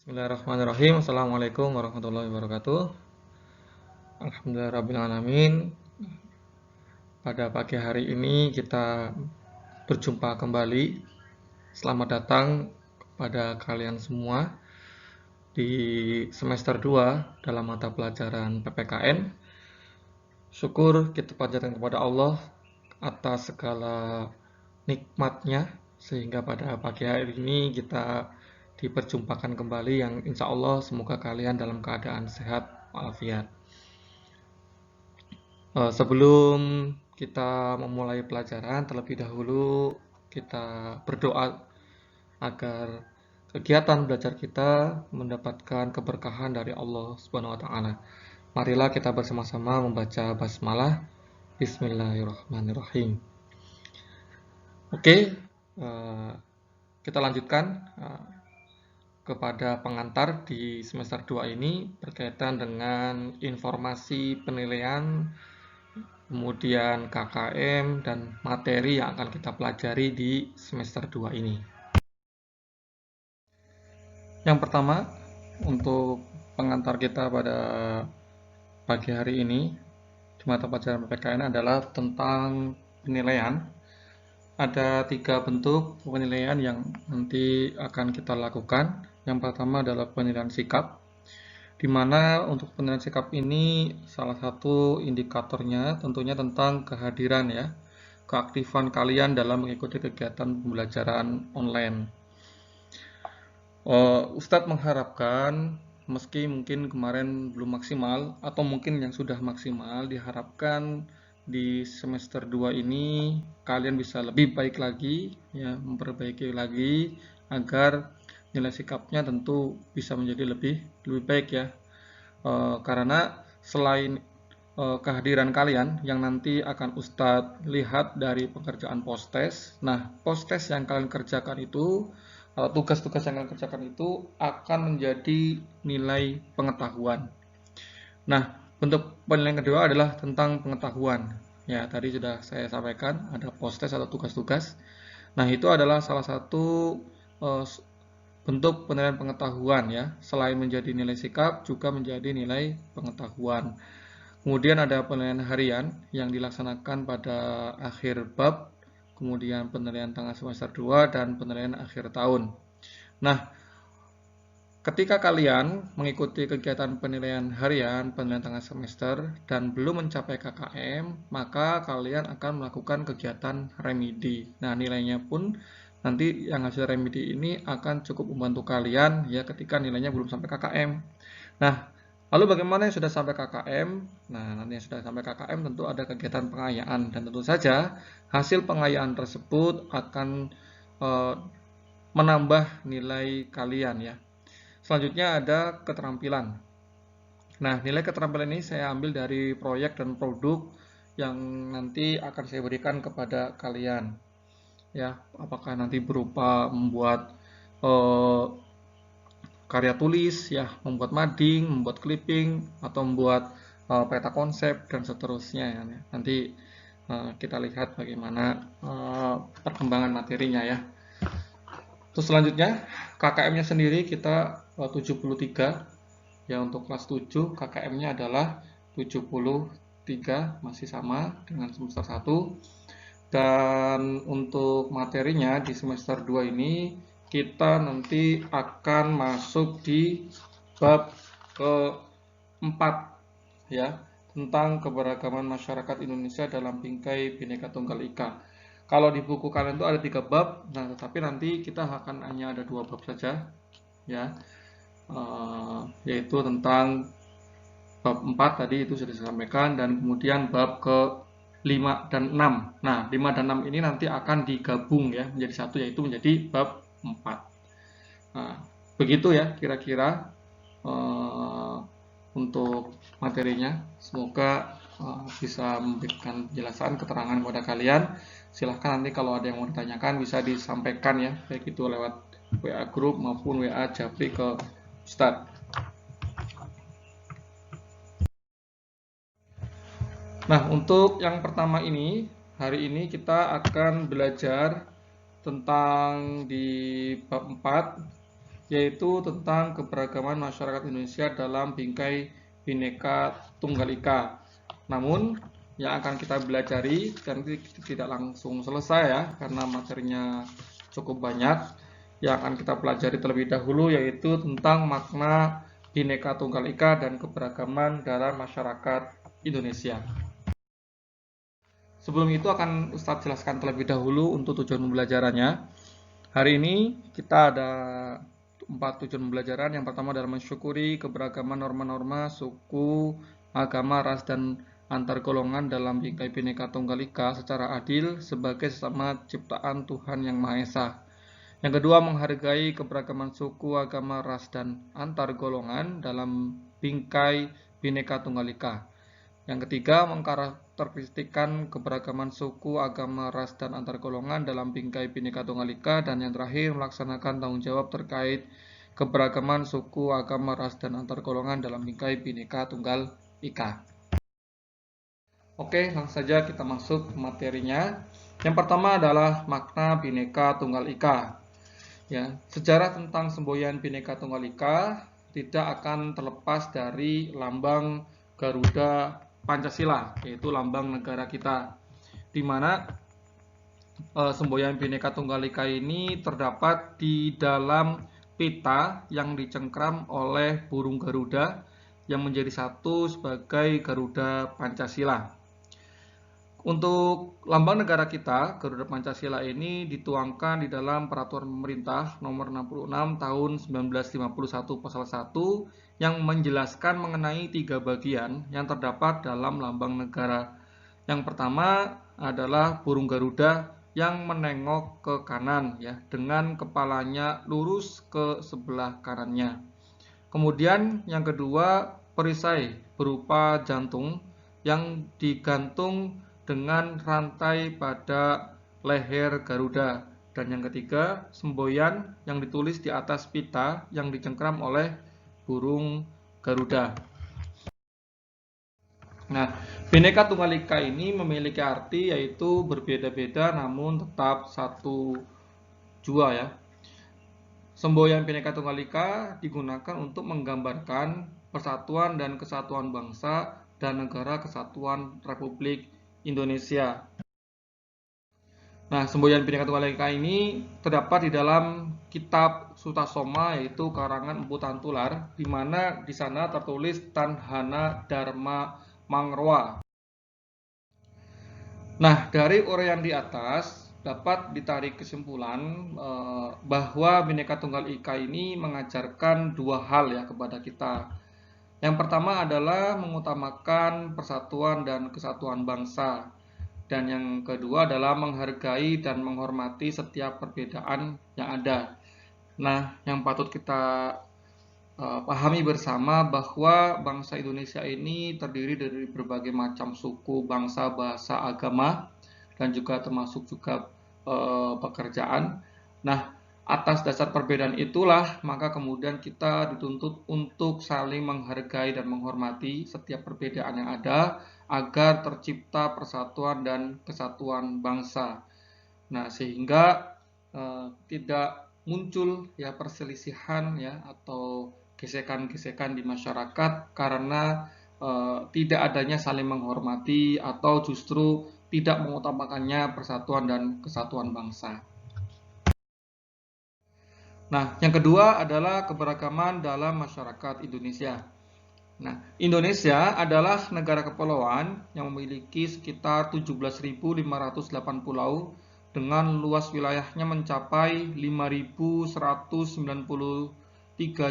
Bismillahirrahmanirrahim. Assalamualaikum warahmatullahi wabarakatuh. Alhamdulillahirrahmanirrahim. Pada pagi hari ini kita berjumpa kembali. Selamat datang kepada kalian semua di semester 2 dalam mata pelajaran PPKN. Syukur kita panjatkan kepada Allah atas segala nikmatnya, sehingga pada pagi hari ini kita diperjumpakan kembali yang insya Allah semoga kalian dalam keadaan sehat walafiat. Sebelum kita memulai pelajaran, terlebih dahulu kita berdoa agar kegiatan belajar kita mendapatkan keberkahan dari Allah Subhanahu wa taala. Marilah kita bersama-sama membaca basmalah. Bismillahirrahmanirrahim. Oke, kita lanjutkan kepada pengantar di semester 2 ini berkaitan dengan informasi penilaian, kemudian KKM dan materi yang akan kita pelajari di semester 2 ini. Yang pertama, untuk pengantar kita pada pagi hari ini di mata pelajaran PPKN adalah tentang penilaian. Ada 3 bentuk penilaian yang nanti akan kita lakukan. Yang pertama adalah penilaian sikap, di mana untuk penilaian sikap ini salah satu indikatornya tentunya tentang kehadiran ya, keaktifan kalian dalam mengikuti kegiatan pembelajaran online. Ustadz mengharapkan meski mungkin kemarin belum maksimal atau mungkin yang sudah maksimal, diharapkan di semester 2 ini kalian bisa lebih baik lagi ya, memperbaiki lagi agar nilai sikapnya tentu bisa menjadi lebih baik ya. Karena selain kehadiran kalian yang nanti akan Ustadz lihat dari pekerjaan post-test. Nah, post-test yang kalian kerjakan itu atau tugas-tugas yang kalian kerjakan itu akan menjadi nilai pengetahuan. Nah, bentuk penilaian kedua adalah tentang pengetahuan. Ya, tadi sudah saya sampaikan ada post-test atau tugas-tugas. Nah, itu adalah salah satu bentuk penilaian pengetahuan ya. Selain menjadi nilai sikap, juga menjadi nilai pengetahuan. Kemudian ada penilaian harian yang dilaksanakan pada akhir bab, kemudian penilaian tengah semester 2 dan penilaian akhir tahun. Nah, ketika kalian mengikuti kegiatan penilaian harian, penilaian tengah semester, dan belum mencapai KKM, maka kalian akan melakukan kegiatan remedi. Nah, nilainya pun nanti yang hasil remedi ini akan cukup membantu kalian ya ketika nilainya belum sampai KKM. Nah, lalu bagaimana yang sudah sampai KKM? Nah, nanti yang sudah sampai KKM tentu ada kegiatan pengayaan, dan tentu saja hasil pengayaan tersebut akan menambah nilai kalian ya. Selanjutnya ada keterampilan. Nah, nilai keterampilan ini saya ambil dari proyek dan produk yang nanti akan saya berikan kepada kalian. Ya, apakah nanti berupa membuat karya tulis, ya, membuat mading, membuat clipping, atau membuat peta konsep dan seterusnya. Ya. Nanti kita lihat bagaimana perkembangan materinya ya. Terus selanjutnya KKM-nya sendiri kita 73 ya, untuk kelas 7 KKM-nya adalah 73, masih sama dengan semester 1. Dan untuk materinya di semester 2 ini kita nanti akan masuk di bab keempat ya, tentang keberagaman masyarakat Indonesia dalam bingkai Bhinneka Tunggal Ika. Kalau di buku kalian itu ada 3 bab, nah tetapi nanti kita akan hanya ada 2 bab saja ya, yaitu tentang bab 4 tadi itu sudah disampaikan, dan kemudian bab ke 5 dan 6. Nah, 5 dan 6 ini nanti akan digabung ya menjadi satu, yaitu menjadi bab 4. Nah, begitu ya kira-kira untuk materinya. Semoga bisa memberikan penjelasan, keterangan kepada kalian. Silahkan nanti kalau ada yang mau ditanyakan bisa disampaikan ya, baik itu lewat WA grup maupun WA Japri ke Ustadz. Nah, untuk yang pertama ini, hari ini kita akan belajar tentang di bab 4 yaitu tentang keberagaman masyarakat Indonesia dalam bingkai Bhinneka Tunggal Ika. Namun yang akan kita pelajari nanti tidak langsung selesai ya, karena materinya cukup banyak. Yang akan kita pelajari terlebih dahulu yaitu tentang makna Bhinneka Tunggal Ika dan keberagaman dalam masyarakat Indonesia. Sebelum itu akan Ustadz jelaskan terlebih dahulu untuk tujuan pembelajarannya. Hari ini kita ada 4 tujuan pembelajaran. Yang pertama adalah mensyukuri keberagaman norma-norma, suku, agama, ras, dan antar golongan dalam bingkai Bhinneka Tunggal Ika secara adil sebagai sesama ciptaan Tuhan Yang Maha Esa. Yang kedua, menghargai keberagaman suku, agama, ras, dan antar golongan dalam bingkai Bhinneka Tunggal Ika. Yang ketiga, mengkarakteristikkan keberagaman suku, agama, ras, dan antar golongan dalam bingkai Bhinneka Tunggal Ika. Dan yang terakhir, melaksanakan tanggung jawab terkait keberagaman suku, agama, ras, dan antar golongan dalam bingkai Bhinneka Tunggal Ika. Oke, langsung saja kita masuk ke materinya. Yang pertama adalah makna Bhinneka Tunggal Ika. Ya, sejarah tentang semboyan Bhinneka Tunggal Ika tidak akan terlepas dari lambang Garuda Pancasila, yaitu lambang negara kita, di mana semboyan Bhinneka Tunggal Ika ini terdapat di dalam pita yang dicengkram oleh burung Garuda yang menjadi satu sebagai Garuda Pancasila. Untuk lambang negara kita, Garuda Pancasila ini dituangkan di dalam Peraturan Pemerintah Nomor 66 Tahun 1951 Pasal 1 yang menjelaskan mengenai 3 bagian yang terdapat dalam lambang negara. Yang pertama adalah burung Garuda yang menengok ke kanan ya, dengan kepalanya lurus ke sebelah kanannya. Kemudian yang kedua, perisai berupa jantung yang digantung dengan rantai pada leher Garuda. Dan yang ketiga, semboyan yang ditulis di atas pita yang dicengkram oleh burung Garuda. Nah, Bhinneka Tunggal Ika ini memiliki arti yaitu berbeda-beda namun tetap satu jua ya. Semboyan Bhinneka Tunggal Ika digunakan untuk menggambarkan persatuan dan kesatuan bangsa dan negara kesatuan Republik Indonesia. Nah, semboyan Bhinneka Tunggal Ika ini terdapat di dalam kitab Sutasoma, yaitu karangan Empu Tantular, di mana di sana tertulis Tanhana Dharma Mangroa. Nah, dari uraian di atas dapat ditarik kesimpulan bahwa Bhinneka Tunggal Ika ini mengajarkan dua hal ya kepada kita. Yang pertama adalah mengutamakan persatuan dan kesatuan bangsa. Dan yang kedua adalah menghargai dan menghormati setiap perbedaan yang ada. Nah, yang patut kita pahami bersama bahwa bangsa Indonesia ini terdiri dari berbagai macam suku, bangsa, bahasa, agama, dan juga termasuk juga pekerjaan. Nah, atas dasar perbedaan itulah maka kemudian kita dituntut untuk saling menghargai dan menghormati setiap perbedaan yang ada agar tercipta persatuan dan kesatuan bangsa. Nah, sehingga tidak muncul ya perselisihan ya atau gesekan-gesekan di masyarakat karena tidak adanya saling menghormati atau justru tidak mengutamakannya persatuan dan kesatuan bangsa. Nah, yang kedua adalah keberagaman dalam masyarakat Indonesia. Nah, Indonesia adalah negara kepulauan yang memiliki sekitar 17.508 pulau dengan luas wilayahnya mencapai 5.193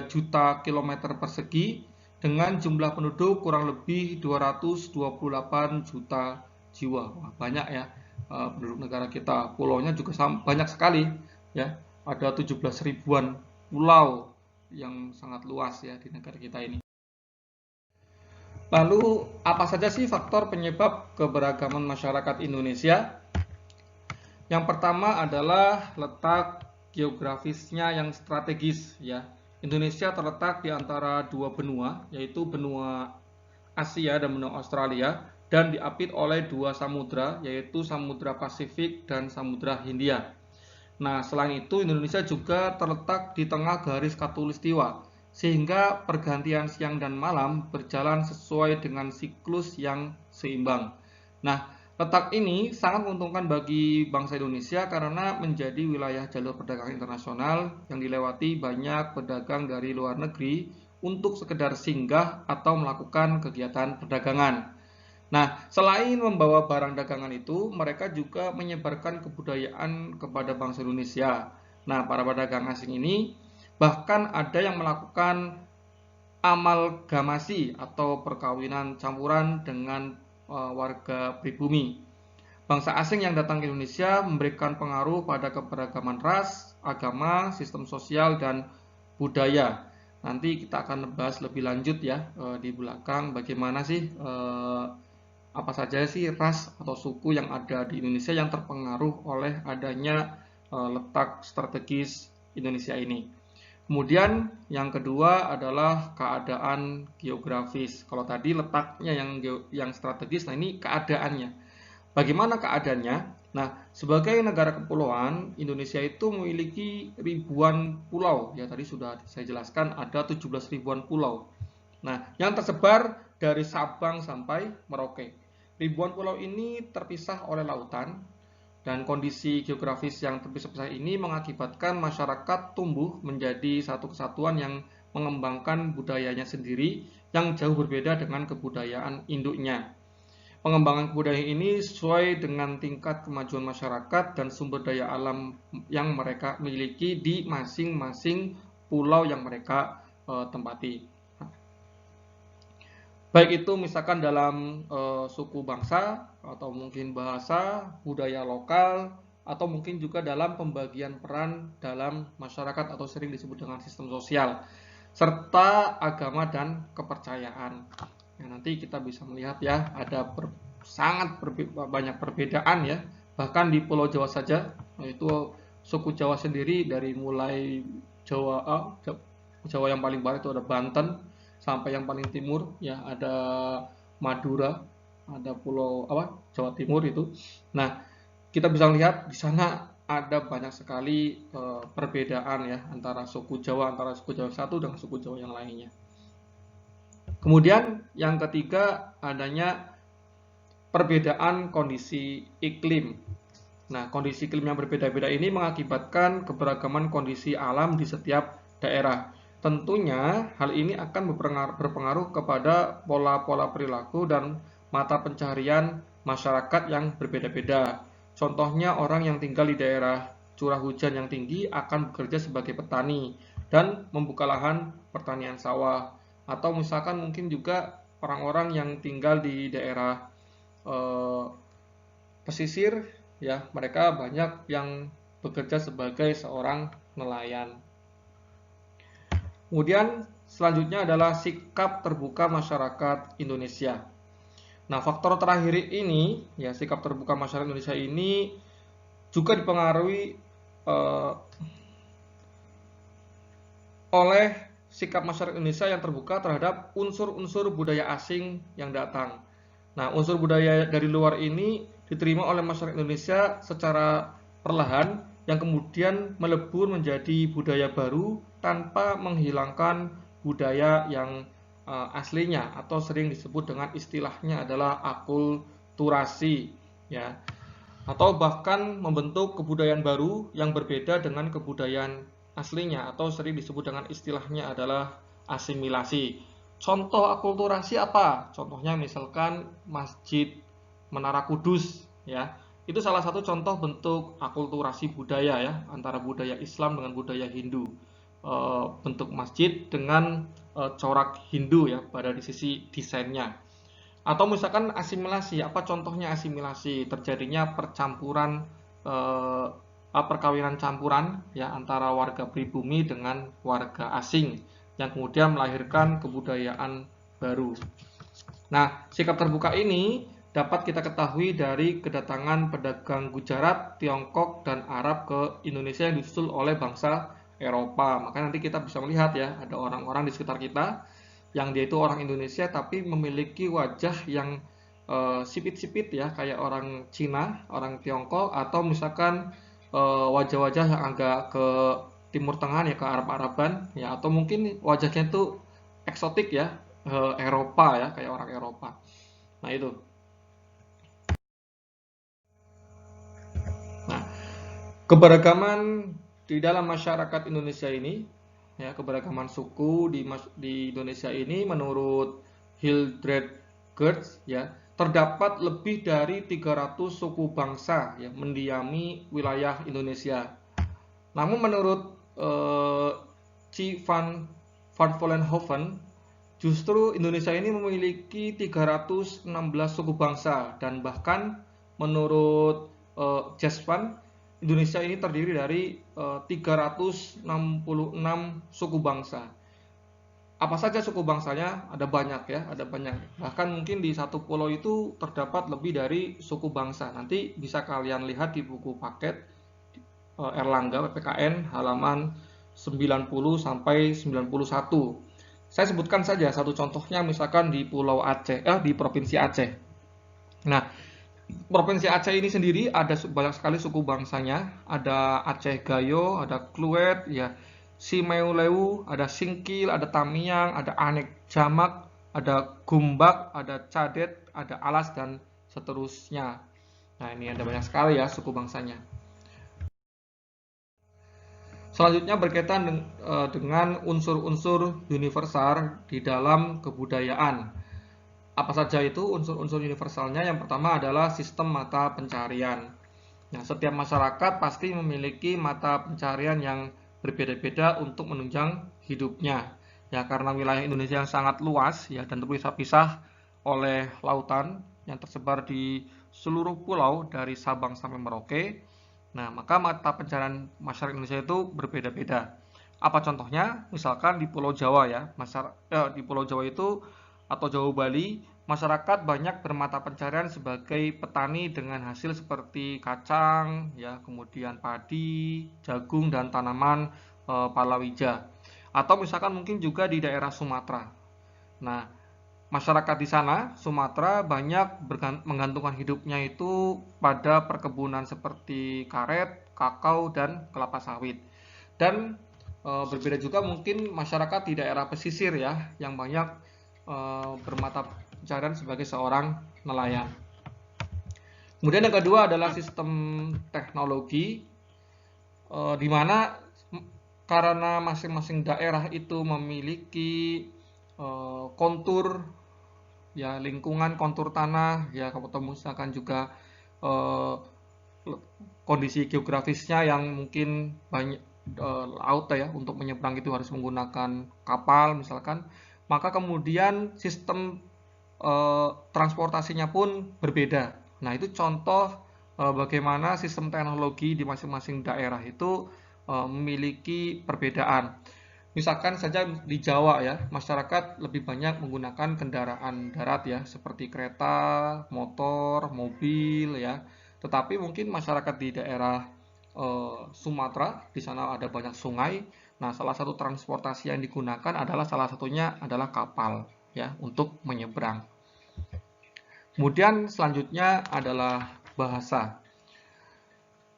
juta kilometer persegi dengan jumlah penduduk kurang lebih 228 juta jiwa. Wah, banyak ya penduduk negara kita. Pulaunya juga banyak sekali ya. Ada 17 ribuan pulau yang sangat luas ya di negara kita ini. Lalu apa saja sih faktor penyebab keberagaman masyarakat Indonesia? Yang pertama adalah letak geografisnya yang strategis ya. Indonesia terletak di antara dua benua, yaitu benua Asia dan benua Australia, dan diapit oleh dua samudra, yaitu Samudra Pasifik dan Samudra Hindia. Nah, selain itu Indonesia juga terletak di tengah garis khatulistiwa, sehingga pergantian siang dan malam berjalan sesuai dengan siklus yang seimbang. Nah, letak ini sangat menguntungkan bagi bangsa Indonesia karena menjadi wilayah jalur perdagangan internasional yang dilewati banyak pedagang dari luar negeri untuk sekedar singgah atau melakukan kegiatan perdagangan. Nah, selain membawa barang dagangan itu, mereka juga menyebarkan kebudayaan kepada bangsa Indonesia. Nah, para pedagang asing ini bahkan ada yang melakukan amalgamasi atau perkawinan campuran dengan warga pribumi. Bangsa asing yang datang ke Indonesia memberikan pengaruh pada keberagaman ras, agama, sistem sosial, dan budaya. Nanti kita akan bahas lebih lanjut ya di belakang bagaimana sih apa saja sih ras atau suku yang ada di Indonesia yang terpengaruh oleh adanya letak strategis Indonesia ini. Kemudian yang kedua adalah keadaan geografis. Kalau tadi letaknya yang strategis, nah ini keadaannya. Bagaimana keadaannya? Nah, sebagai negara kepulauan, Indonesia itu memiliki ribuan pulau. Ya, tadi sudah saya jelaskan ada 17 ribuan pulau. Nah, yang tersebar dari Sabang sampai Merauke. Ribuan pulau ini terpisah oleh lautan, dan kondisi geografis yang terpisah-pisah ini mengakibatkan masyarakat tumbuh menjadi satu kesatuan yang mengembangkan budayanya sendiri yang jauh berbeda dengan kebudayaan induknya. Pengembangan kebudayaan ini sesuai dengan tingkat kemajuan masyarakat dan sumber daya alam yang mereka miliki di masing-masing pulau yang mereka tempati. Baik itu misalkan dalam suku bangsa atau mungkin bahasa, budaya lokal, atau mungkin juga dalam pembagian peran dalam masyarakat atau sering disebut dengan sistem sosial, serta agama dan kepercayaan. Ya, nanti kita bisa melihat ya ada sangat banyak perbedaan ya, bahkan di Pulau Jawa saja, yaitu suku Jawa sendiri dari mulai Jawa yang paling barat itu ada Banten, sampai yang paling timur ya ada Madura, ada pulau Jawa Timur itu. Nah, kita bisa lihat di sana ada banyak sekali perbedaan ya antara suku Jawa satu dengan suku Jawa yang lainnya. Kemudian yang ketiga adanya perbedaan kondisi iklim. Nah, kondisi iklim yang berbeda-beda ini mengakibatkan keberagaman kondisi alam di setiap daerah. Tentunya hal ini akan berpengaruh kepada pola-pola perilaku dan mata pencaharian masyarakat yang berbeda-beda. Contohnya orang yang tinggal di daerah curah hujan yang tinggi akan bekerja sebagai petani dan membuka lahan pertanian sawah. Atau misalkan mungkin juga orang-orang yang tinggal di daerah pesisir, ya mereka banyak yang bekerja sebagai seorang nelayan. Kemudian selanjutnya adalah sikap terbuka masyarakat Indonesia. Nah, faktor terakhir ini, ya sikap terbuka masyarakat Indonesia ini juga dipengaruhi oleh sikap masyarakat Indonesia yang terbuka terhadap unsur-unsur budaya asing yang datang. Nah, unsur budaya dari luar ini diterima oleh masyarakat Indonesia secara perlahan yang kemudian melebur menjadi budaya baru tanpa menghilangkan budaya yang aslinya atau sering disebut dengan istilahnya adalah akulturasi ya, atau bahkan membentuk kebudayaan baru yang berbeda dengan kebudayaan aslinya atau sering disebut dengan istilahnya adalah asimilasi. Contoh akulturasi apa? Contohnya misalkan Masjid Menara Kudus ya. Itu salah satu contoh bentuk akulturasi budaya ya, antara budaya Islam dengan budaya Hindu. Bentuk masjid dengan corak Hindu ya pada di sisi desainnya. Atau misalkan asimilasi, apa contohnya asimilasi? Terjadinya percampuran perkawinan campuran ya antara warga pribumi dengan warga asing yang kemudian melahirkan kebudayaan baru. Nah, sikap terbuka ini dapat kita ketahui dari kedatangan pedagang Gujarat, Tiongkok, dan Arab ke Indonesia yang disusul oleh bangsa Eropa. Makanya nanti kita bisa melihat ya, ada orang-orang di sekitar kita yang dia itu orang Indonesia tapi memiliki wajah yang sipit-sipit ya, kayak orang Cina, orang Tiongkok, atau misalkan wajah-wajah yang agak ke Timur Tengah ya, ke Arab-Araban ya, atau mungkin wajahnya itu eksotik ya, Eropa ya, kayak orang Eropa. Nah itu. Nah, keberagaman di dalam masyarakat Indonesia ini, ya, keberagaman suku di Indonesia ini menurut Hildred Geertz ya, terdapat lebih dari 300 suku bangsa yang mendiami wilayah Indonesia. Namun menurut Ci van Vollenhoven, justru Indonesia ini memiliki 316 suku bangsa, dan bahkan menurut Jesvan, Indonesia ini terdiri dari 366 suku bangsa. Apa saja suku bangsanya? Ada banyak ya, ada banyak. Bahkan mungkin di satu pulau itu terdapat lebih dari suku bangsa. Nanti bisa kalian lihat di buku paket Erlangga PPKN halaman 90 sampai 91. Saya sebutkan saja satu contohnya, misalkan di Pulau Aceh, di Provinsi Aceh. Nah, Provinsi Aceh ini sendiri ada banyak sekali suku bangsanya. Ada Aceh Gayo, ada Kluet, ya, Simeuleu, ada Singkil, ada Tamiang, ada Anek Jamak, ada Gumbak, ada Cadet, ada Alas, dan seterusnya. Nah, ini ada banyak sekali ya suku bangsanya. Selanjutnya berkaitan dengan unsur-unsur universal di dalam kebudayaan. Apa saja itu unsur-unsur universalnya? Yang pertama adalah sistem mata pencarian. Nah, setiap masyarakat pasti memiliki mata pencarian yang berbeda-beda untuk menunjang hidupnya. Ya, karena wilayah Indonesia yang sangat luas ya dan terpisah-pisah oleh lautan yang tersebar di seluruh pulau dari Sabang sampai Merauke. Nah, maka mata pencarian masyarakat Indonesia itu berbeda-beda. Apa contohnya? Misalkan di Pulau Jawa ya, di Pulau Jawa itu atau Jawa Bali, masyarakat banyak bermata pencarian sebagai petani dengan hasil seperti kacang, ya, kemudian padi, jagung, dan tanaman palawija. Atau misalkan mungkin juga di daerah Sumatera. Nah, masyarakat di sana, Sumatera, banyak menggantungkan hidupnya itu pada perkebunan seperti karet, kakao, dan kelapa sawit. Dan berbeda juga mungkin masyarakat di daerah pesisir ya, yang banyak bermata pencarian sebagai seorang nelayan. Kemudian yang kedua adalah sistem teknologi, di mana karena masing-masing daerah itu memiliki kontur ya, lingkungan, kontur tanah ya, atau misalkan juga kondisi geografisnya yang mungkin banyak laut ya, untuk menyeberang itu harus menggunakan kapal misalkan, maka kemudian sistem transportasinya pun berbeda. Nah, itu contoh bagaimana sistem teknologi di masing-masing daerah itu memiliki perbedaan. Misalkan saja di Jawa ya, masyarakat lebih banyak menggunakan kendaraan darat ya, seperti kereta, motor, mobil ya. Tetapi mungkin masyarakat di daerah Sumatera, di sana ada banyak sungai. Nah, salah satu transportasi yang digunakan adalah salah satunya adalah kapal ya, untuk menyeberang. Kemudian selanjutnya adalah bahasa.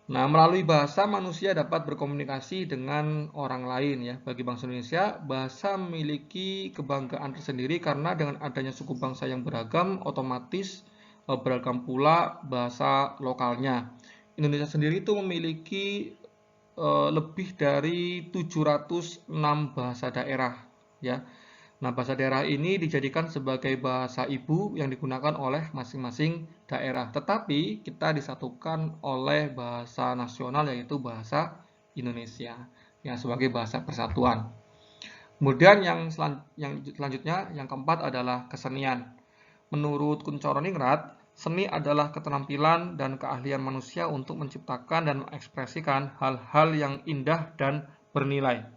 Nah, melalui bahasa manusia dapat berkomunikasi dengan orang lain ya. Bagi bangsa Indonesia, bahasa memiliki kebanggaan tersendiri karena dengan adanya suku bangsa yang beragam, otomatis beragam pula bahasa lokalnya. Indonesia sendiri itu memiliki lebih dari 706 bahasa daerah ya. Nah, bahasa daerah ini dijadikan sebagai bahasa ibu yang digunakan oleh masing-masing daerah. Tetapi kita disatukan oleh bahasa nasional, yaitu bahasa Indonesia yang sebagai bahasa persatuan. Kemudian yang selanjutnya, yang keempat adalah kesenian. Menurut Kunchoro-Ningrat, seni adalah keterampilan dan keahlian manusia untuk menciptakan dan mengekspresikan hal-hal yang indah dan bernilai.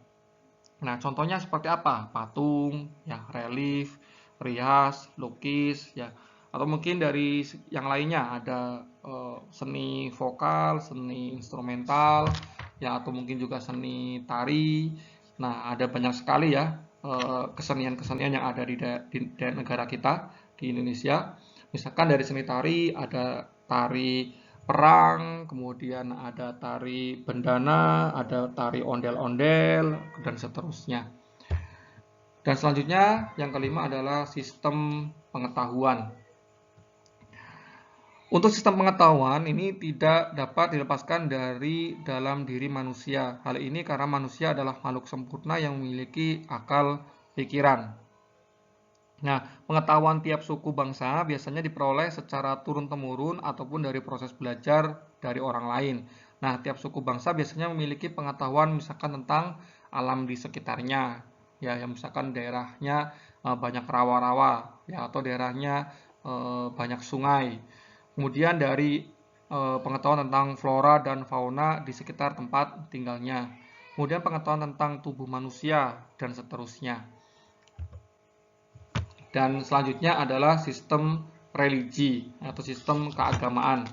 Nah, contohnya seperti apa? Patung, ya, relief, rias, lukis, ya, atau mungkin dari yang lainnya ada seni vokal, seni instrumental, ya, atau mungkin juga seni tari. Nah, ada banyak sekali ya kesenian-kesenian yang ada di negara kita di Indonesia. Misalkan dari seni tari ada tari perang, kemudian ada tari bendana, ada tari ondel-ondel, dan seterusnya. Dan selanjutnya, yang kelima adalah sistem pengetahuan. Untuk sistem pengetahuan ini tidak dapat dilepaskan dari dalam diri manusia. Hal ini karena manusia adalah makhluk sempurna yang memiliki akal pikiran. Nah, pengetahuan tiap suku bangsa biasanya diperoleh secara turun-temurun ataupun dari proses belajar dari orang lain. Nah, tiap suku bangsa biasanya memiliki pengetahuan misalkan tentang alam di sekitarnya. Ya, yang misalkan daerahnya banyak rawa-rawa, ya, atau daerahnya banyak sungai. Kemudian dari pengetahuan tentang flora dan fauna di sekitar tempat tinggalnya. Kemudian pengetahuan tentang tubuh manusia dan seterusnya. Dan selanjutnya adalah sistem religi atau sistem keagamaan.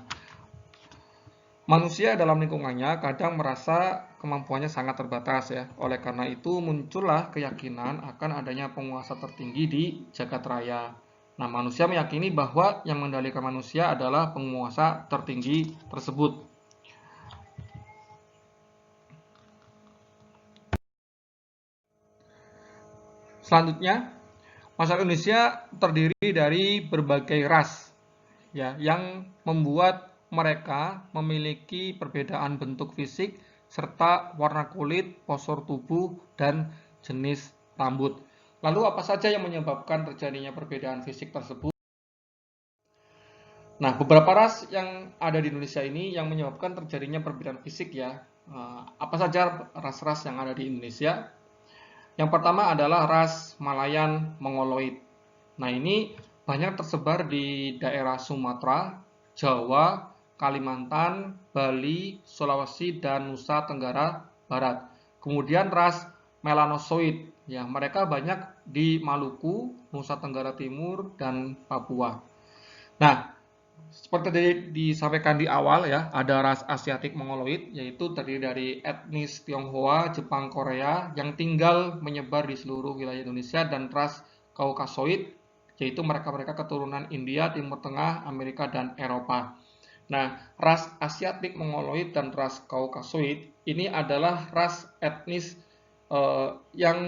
Manusia dalam lingkungannya kadang merasa kemampuannya sangat terbatas ya. Oleh karena itu muncullah keyakinan akan adanya penguasa tertinggi di jagat raya. Nah, manusia meyakini bahwa yang mengendalikan manusia adalah penguasa tertinggi tersebut. Selanjutnya, masyarakat Indonesia terdiri dari berbagai ras ya, yang membuat mereka memiliki perbedaan bentuk fisik serta warna kulit, postur tubuh, dan jenis rambut. Lalu apa saja yang menyebabkan terjadinya perbedaan fisik tersebut? Nah, beberapa ras yang ada di Indonesia ini yang menyebabkan terjadinya perbedaan fisik ya. Apa saja ras-ras yang ada di Indonesia? Yang pertama adalah ras Malayan Mongoloid. Nah, ini banyak tersebar di daerah Sumatera, Jawa, Kalimantan, Bali, Sulawesi, dan Nusa Tenggara Barat. Kemudian ras Melanosoid, ya, mereka banyak di Maluku, Nusa Tenggara Timur, dan Papua. Nah, seperti tadi disampaikan di awal ya, ada ras Asiatik Mongoloid, yaitu terdiri dari etnis Tionghoa, Jepang, Korea yang tinggal menyebar di seluruh wilayah Indonesia, dan ras Kaukasoid, yaitu mereka-mereka keturunan India, Timur Tengah, Amerika, dan Eropa. Nah, ras Asiatik Mongoloid dan ras Kaukasoid ini adalah ras etnis yang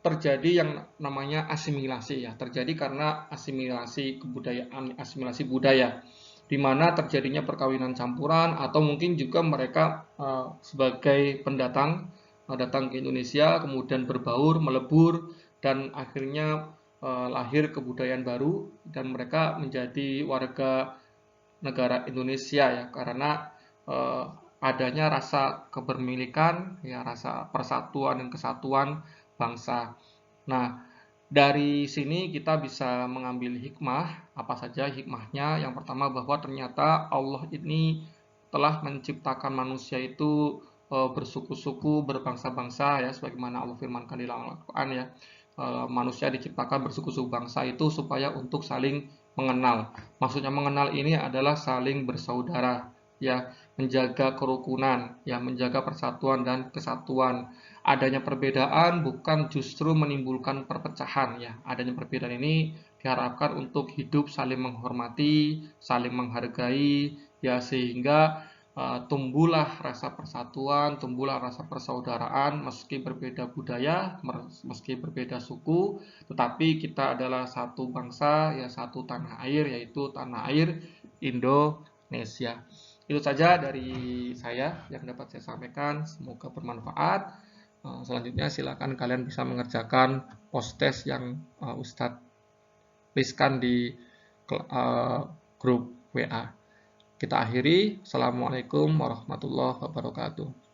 terjadi yang namanya asimilasi ya, terjadi karena asimilasi kebudayaan, asimilasi budaya, di mana terjadinya perkawinan campuran atau mungkin juga mereka sebagai pendatang datang ke Indonesia, kemudian berbaur, melebur, dan akhirnya lahir kebudayaan baru dan mereka menjadi warga negara Indonesia ya, karena adanya rasa kepemilikan ya, rasa persatuan dan kesatuan bangsa. Nah, dari sini kita bisa mengambil hikmah. Apa saja hikmahnya? Yang pertama bahwa ternyata Allah ini telah menciptakan manusia itu bersuku-suku, berbangsa-bangsa ya, sebagaimana Allah firmankan di dalam Al-Qur'an ya. Manusia diciptakan bersuku-suku bangsa itu supaya untuk saling mengenal. Maksudnya mengenal ini adalah saling bersaudara ya, menjaga kerukunan, ya, menjaga persatuan dan kesatuan. Adanya perbedaan bukan justru menimbulkan perpecahan, ya. Adanya perbedaan ini diharapkan untuk hidup saling menghormati, saling menghargai, ya, sehingga tumbuhlah rasa persatuan, tumbuhlah rasa persaudaraan, meski berbeda budaya, meski berbeda suku, tetapi kita adalah satu bangsa, ya, satu tanah air, yaitu tanah air Indonesia. Itu saja dari saya yang dapat saya sampaikan. Semoga bermanfaat. Selanjutnya silakan kalian bisa mengerjakan post-test yang Ustadz tuliskan di grup WA. Kita akhiri. Assalamualaikum warahmatullahi wabarakatuh.